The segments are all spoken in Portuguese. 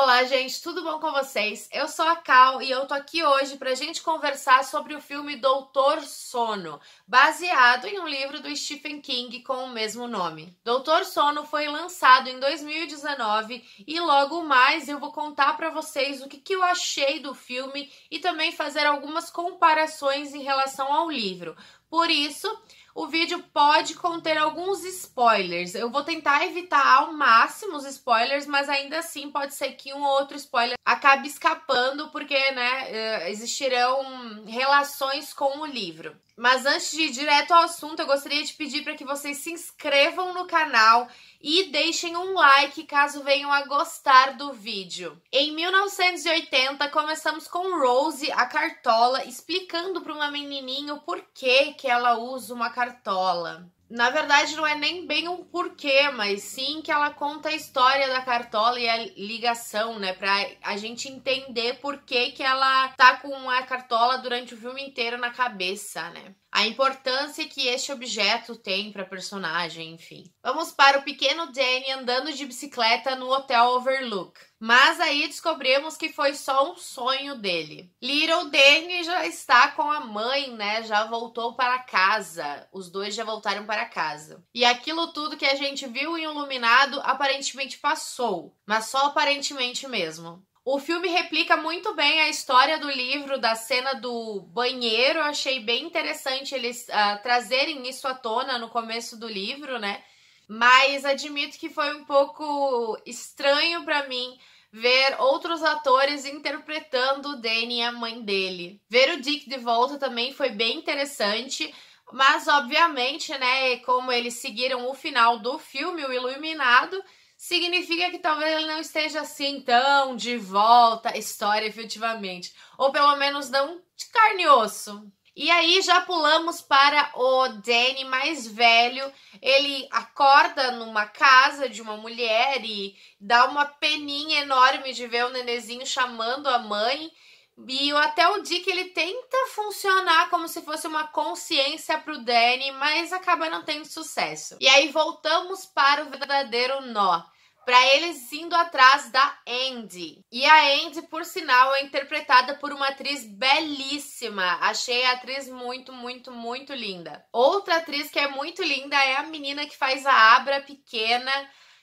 Olá, gente, tudo bom com vocês? Eu sou a Cal e eu tô aqui hoje pra gente conversar sobre o filme Doutor Sono, baseado em um livro do Stephen King com o mesmo nome. Doutor Sono foi lançado em 2019 e logo mais eu vou contar pra vocês o que eu achei do filme e também fazer algumas comparações em relação ao livro. Por isso, o vídeo pode conter alguns spoilers. Eu vou tentar evitar ao máximo os spoilers, mas ainda assim pode ser que um ou outro spoiler acabe escapando, porque, existirão relações com o livro. Mas antes de ir direto ao assunto, eu gostaria de pedir para que vocês se inscrevam no canal e deixem um like caso venham a gostar do vídeo. Em 1980, começamos com Rose, a cartola, explicando para uma menininha o porquê que ela usa uma cartola. Na verdade, não é nem bem um porquê, mas sim que ela conta a história da cartola e a ligação, né? Pra a gente entender por que ela tá com a cartola durante o filme inteiro na cabeça, né? A importância que este objeto tem pra personagem, enfim. Vamos para o pequeno Danny andando de bicicleta no Hotel Overlook. Mas aí descobrimos que foi só um sonho dele. Little Danny já está com a mãe, né? Já voltou para casa. Os dois já voltaram para casa. E aquilo tudo que a gente viu em Iluminado aparentemente passou. Mas só aparentemente mesmo. O filme replica muito bem a história do livro, da cena do banheiro. Eu achei bem interessante eles trazerem isso à tona no começo do livro, né? Mas admito que foi um pouco estranho pra mim ver outros atores interpretando o Danny e a mãe dele. Ver o Dick de volta também foi bem interessante, mas obviamente, né, como eles seguiram o final do filme, o Iluminado, significa que talvez ele não esteja assim tão de volta à história efetivamente, ou pelo menos não de carne e osso. E aí já pulamos para o Danny mais velho. Ele acorda numa casa de uma mulher e dá uma peninha enorme de ver o nenenzinho chamando a mãe. E até o Dick, ele tenta funcionar como se fosse uma consciência pro Danny, mas acaba não tendo sucesso. E aí voltamos para o verdadeiro nó. Para eles indo atrás da Andy. E a Andy, por sinal, é interpretada por uma atriz belíssima. Achei a atriz muito, muito, muito linda. Outra atriz que é muito linda é a menina que faz a Abra pequena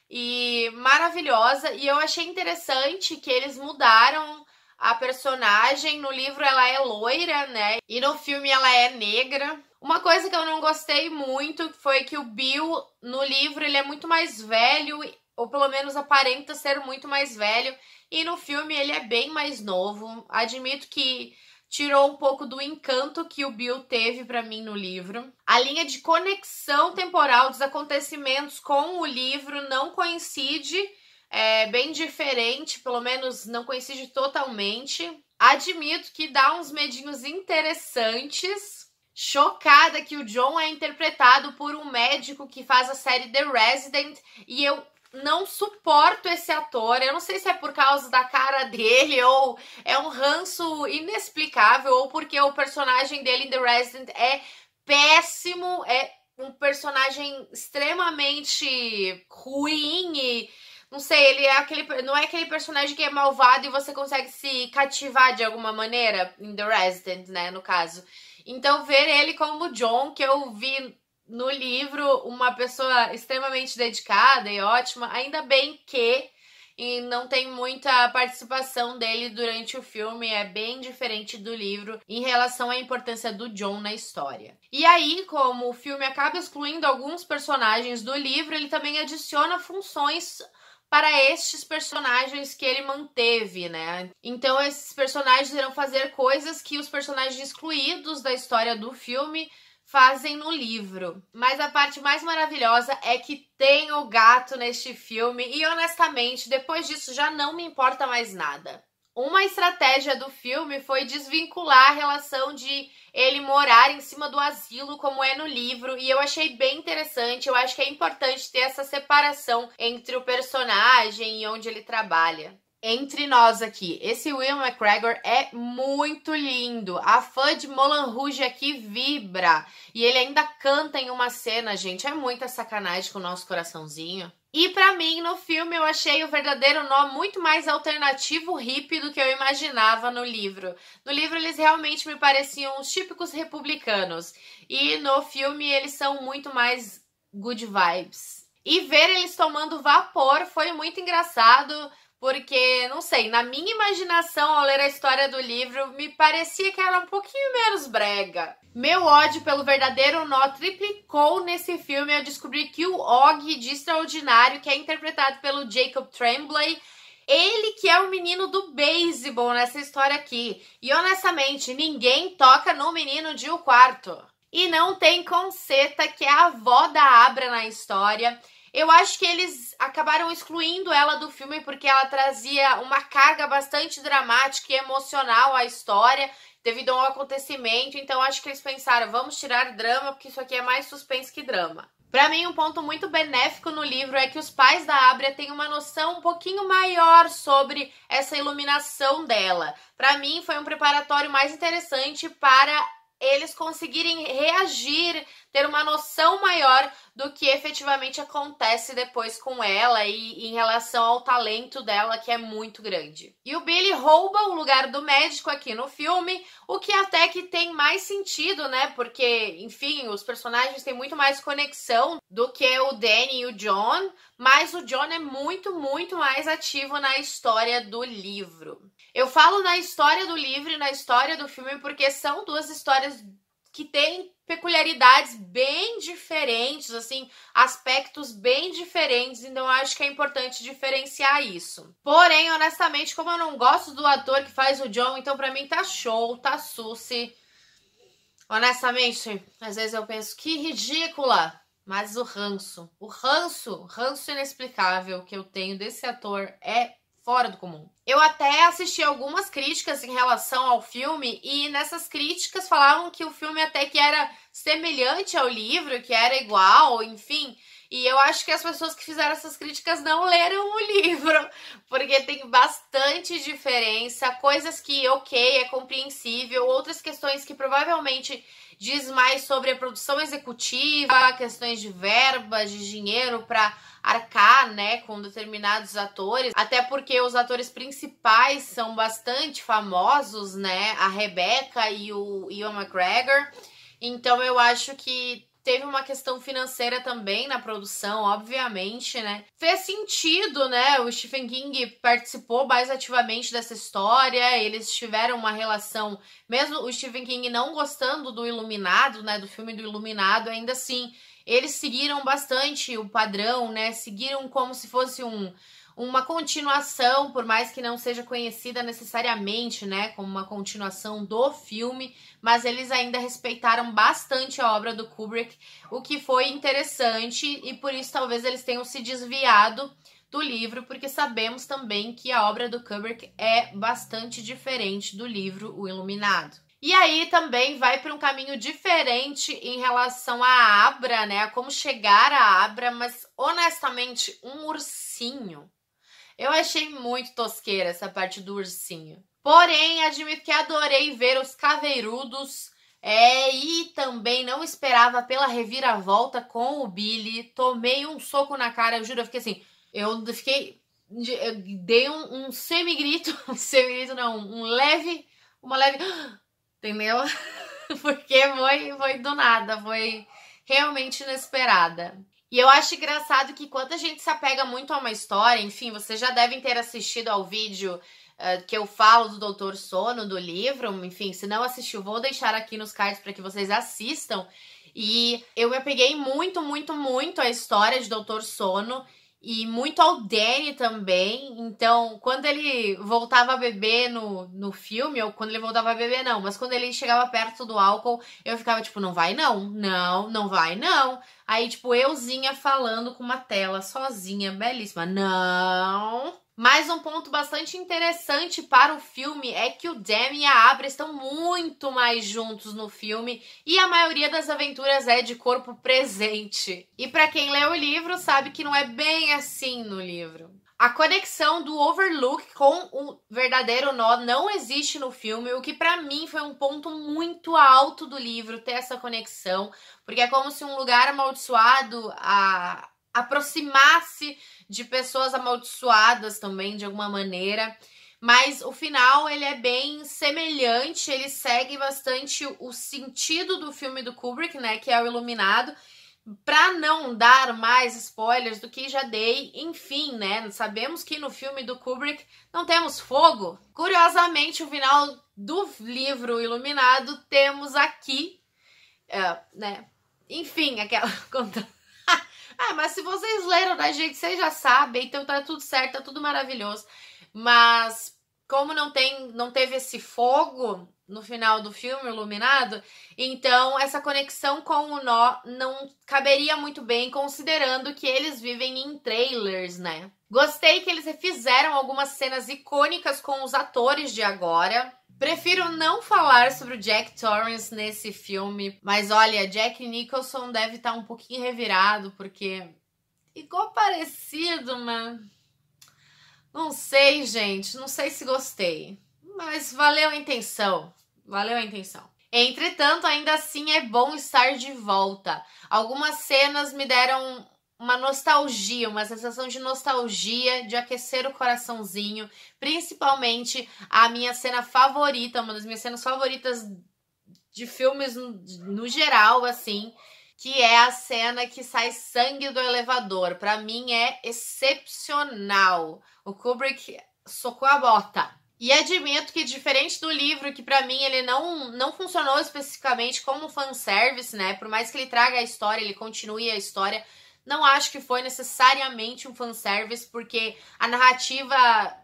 e maravilhosa. E eu achei interessante que eles mudaram a personagem. No livro ela é loira, né? E no filme ela é negra. Uma coisa que eu não gostei muito foi que o Bill, no livro, ele é muito mais velho, ou pelo menos aparenta ser muito mais velho, e no filme ele é bem mais novo. Admito que tirou um pouco do encanto que o Bill teve pra mim no livro. A linha de conexão temporal dos acontecimentos com o livro não coincide, é bem diferente, pelo menos não coincide totalmente. Admito que dá uns medinhos interessantes. Chocada que o John é interpretado por um médico que faz a série The Resident, e eu não suporto esse ator. Eu não sei se é por causa da cara dele ou é um ranço inexplicável ou porque o personagem dele em The Resident é péssimo, é um personagem extremamente ruim e não sei, ele é não é aquele personagem que é malvado e você consegue se cativar de alguma maneira em The Resident, né, no caso. Então ver ele como John, que eu vi no livro, uma pessoa extremamente dedicada e ótima, ainda bem que não tem muita participação dele durante o filme, é bem diferente do livro em relação à importância do John na história. E aí, como o filme acaba excluindo alguns personagens do livro, ele também adiciona funções para estes personagens que ele manteve, né? Então esses personagens irão fazer coisas que os personagens excluídos da história do filme fazem no livro. Mas a parte mais maravilhosa é que tem o gato neste filme e, honestamente, depois disso já não me importa mais nada. Uma estratégia do filme foi desvincular a relação de ele morar em cima do asilo, como é no livro, e eu achei bem interessante. Eu acho que é importante ter essa separação entre o personagem e onde ele trabalha. Entre nós aqui, esse Will McGregor é muito lindo. A fã de Moulin Rouge aqui vibra. E ele ainda canta em uma cena, gente. É muita sacanagem com o nosso coraçãozinho. E pra mim, no filme, eu achei o verdadeiro nó muito mais alternativo hippie do que eu imaginava no livro. No livro, eles realmente me pareciam os típicos republicanos. E no filme, eles são muito mais good vibes. E ver eles tomando vapor foi muito engraçado, porque, não sei, na minha imaginação, ao ler a história do livro, me parecia que era um pouquinho menos brega. Meu ódio pelo verdadeiro nó triplicou nesse filme ao descobrir que o Og de Extraordinário, que é interpretado pelo Jacob Tremblay, ele que é o menino do beisebol nessa história aqui. E honestamente, ninguém toca no menino de O Quarto. E não tem Concetta, que é a avó da Abra na história. Eu acho que eles acabaram excluindo ela do filme porque ela trazia uma carga bastante dramática e emocional à história devido a um acontecimento. Então acho que eles pensaram, vamos tirar drama porque isso aqui é mais suspense que drama. Pra mim, um ponto muito benéfico no livro é que os pais da Abra têm uma noção um pouquinho maior sobre essa iluminação dela. Pra mim, foi um preparatório mais interessante para eles conseguirem reagir, ter uma noção maior do que efetivamente acontece depois com ela e em relação ao talento dela, que é muito grande. E o Billy rouba o lugar do médico aqui no filme, o que até que tem mais sentido, né? Porque, enfim, os personagens têm muito mais conexão do que o Danny e o John, mas o John é muito, muito mais ativo na história do livro. Eu falo na história do livro e na história do filme porque são duas histórias que têm peculiaridades bem diferentes, assim, aspectos bem diferentes, então eu acho que é importante diferenciar isso. Porém, honestamente, como eu não gosto do ator que faz o John, então pra mim tá show, tá suci. Honestamente, às vezes eu penso, que ridícula, mas o ranço inexplicável que eu tenho desse ator é fora do comum. Eu até assisti algumas críticas em relação ao filme e nessas críticas falavam que o filme até que era semelhante ao livro, que era igual, enfim. E eu acho que as pessoas que fizeram essas críticas não leram o livro, porque tem bastante diferença, coisas que, ok, é compreensível, outras questões que provavelmente diz mais sobre a produção executiva, questões de verba, de dinheiro para arcar, né, com determinados atores, até porque os atores principais são bastante famosos, né, a Rebecca e o Ewan McGregor, então eu acho que teve uma questão financeira também na produção, obviamente, né? Fez sentido, né? O Stephen King participou mais ativamente dessa história, eles tiveram uma relação, mesmo o Stephen King não gostando do Iluminado, né? Do filme do Iluminado, ainda assim, eles seguiram bastante o padrão, né? Seguiram como se fosse uma continuação, por mais que não seja conhecida necessariamente, né, como uma continuação do filme, mas eles ainda respeitaram bastante a obra do Kubrick, o que foi interessante e por isso talvez eles tenham se desviado do livro, porque sabemos também que a obra do Kubrick é bastante diferente do livro O Iluminado. E aí também vai para um caminho diferente em relação à Abra, né, a como chegar à Abra, mas honestamente, um ursinho. Eu achei muito tosqueira essa parte do ursinho. Porém, admito que adorei ver os caveirudos. E também não esperava pela reviravolta com o Billy. Tomei um soco na cara, eu juro, eu fiquei assim. Eu dei um semi-grito. Um semi-grito não, uma leve. Entendeu? Porque foi do nada, foi realmente inesperada. E eu acho engraçado que quando a gente se apega muito a uma história, enfim, vocês já devem ter assistido ao vídeo que eu falo do Doutor Sono, do livro, enfim, se não assistiu, vou deixar aqui nos cards para que vocês assistam. E eu me apeguei muito, muito, muito à história de Doutor Sono e muito ao Danny também. Então, quando ele voltava a beber no filme, ou quando ele voltava a beber não, mas quando ele chegava perto do álcool, eu ficava tipo, não vai não, não vai não. Aí, tipo, euzinha falando com uma tela sozinha, belíssima. Não. Mas um ponto bastante interessante para o filme é que o Danny e a Abra estão muito mais juntos no filme e a maioria das aventuras é de corpo presente. E para quem lê o livro sabe que não é bem assim no livro. A conexão do Overlook com o verdadeiro nó não existe no filme, o que pra mim foi um ponto muito alto do livro ter essa conexão, porque é como se um lugar amaldiçoado, aproximar-se de pessoas amaldiçoadas também, de alguma maneira. Mas o final, ele é bem semelhante, ele segue bastante o sentido do filme do Kubrick, né, que é o Iluminado. Pra não dar mais spoilers do que já dei, enfim, né, sabemos que no filme do Kubrick não temos fogo. Curiosamente, o final do livro Iluminado temos aqui, né, enfim, aquela... mas se vocês leram da gente, vocês já sabem, então tá tudo certo, tá tudo maravilhoso. Mas como não teve esse fogo no final do filme Iluminado, então essa conexão com o Nó não caberia muito bem, considerando que eles vivem em trailers, né? Gostei que eles refizeram algumas cenas icônicas com os atores de agora. Prefiro não falar sobre o Jack Torrance nesse filme, mas olha, Jack Nicholson deve estar um pouquinho revirado, porque igual parecido, mas não sei, gente, não sei se gostei, mas valeu a intenção, valeu a intenção. Entretanto, ainda assim é bom estar de volta. Algumas cenas me deram uma nostalgia, uma sensação de nostalgia, de aquecer o coraçãozinho, principalmente a minha cena favorita, uma das minhas cenas favoritas de filmes no geral, assim, que é a cena que sai sangue do elevador. Pra mim é excepcional. O Kubrick socou a bota. E admito que, diferente do livro, que pra mim ele não funcionou especificamente como fanservice, né? Por mais que ele traga a história, ele continue a história, não acho que foi necessariamente um fanservice, porque a narrativa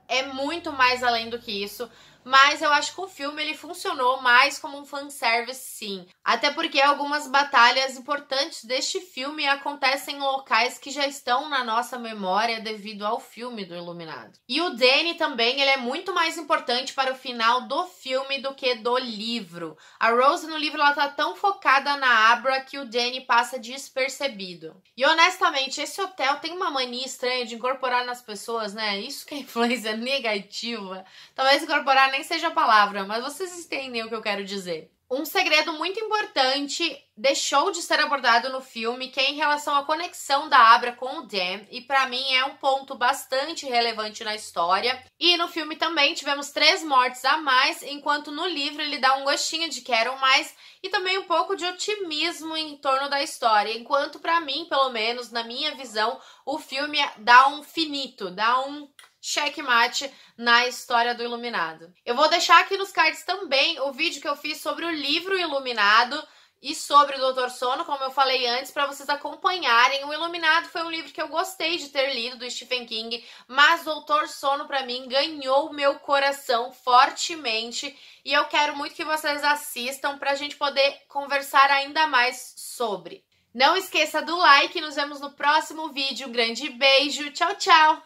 é muito mais além do que isso. Mas eu acho que o filme ele funcionou mais como um fanservice, sim. Até porque algumas batalhas importantes deste filme acontecem em locais que já estão na nossa memória devido ao filme do Iluminado. E o Danny também, ele é muito mais importante para o final do filme do que do livro. A Rose no livro, ela tá tão focada na Abra que o Danny passa despercebido. E honestamente, esse hotel tem uma mania estranha de incorporar nas pessoas, né? Isso que é influência negativa. Talvez incorporar nem seja a palavra, mas vocês entendem o que eu quero dizer. Um segredo muito importante deixou de ser abordado no filme, que é em relação à conexão da Abra com o Dan, e pra mim é um ponto bastante relevante na história. E no filme também tivemos 3 mortes a mais, enquanto no livro ele dá um gostinho de que eram mais, e também um pouco de otimismo em torno da história, enquanto pra mim, pelo menos na minha visão, o filme dá um finito, dá um checkmate na história do Iluminado. Eu vou deixar aqui nos cards também o vídeo que eu fiz sobre o livro Iluminado e sobre o Doutor Sono, como eu falei antes, para vocês acompanharem. O Iluminado foi um livro que eu gostei de ter lido, do Stephen King, mas Doutor Sono, para mim, ganhou meu coração fortemente e eu quero muito que vocês assistam para a gente poder conversar ainda mais sobre. Não esqueça do like, nos vemos no próximo vídeo. Um grande beijo, tchau, tchau!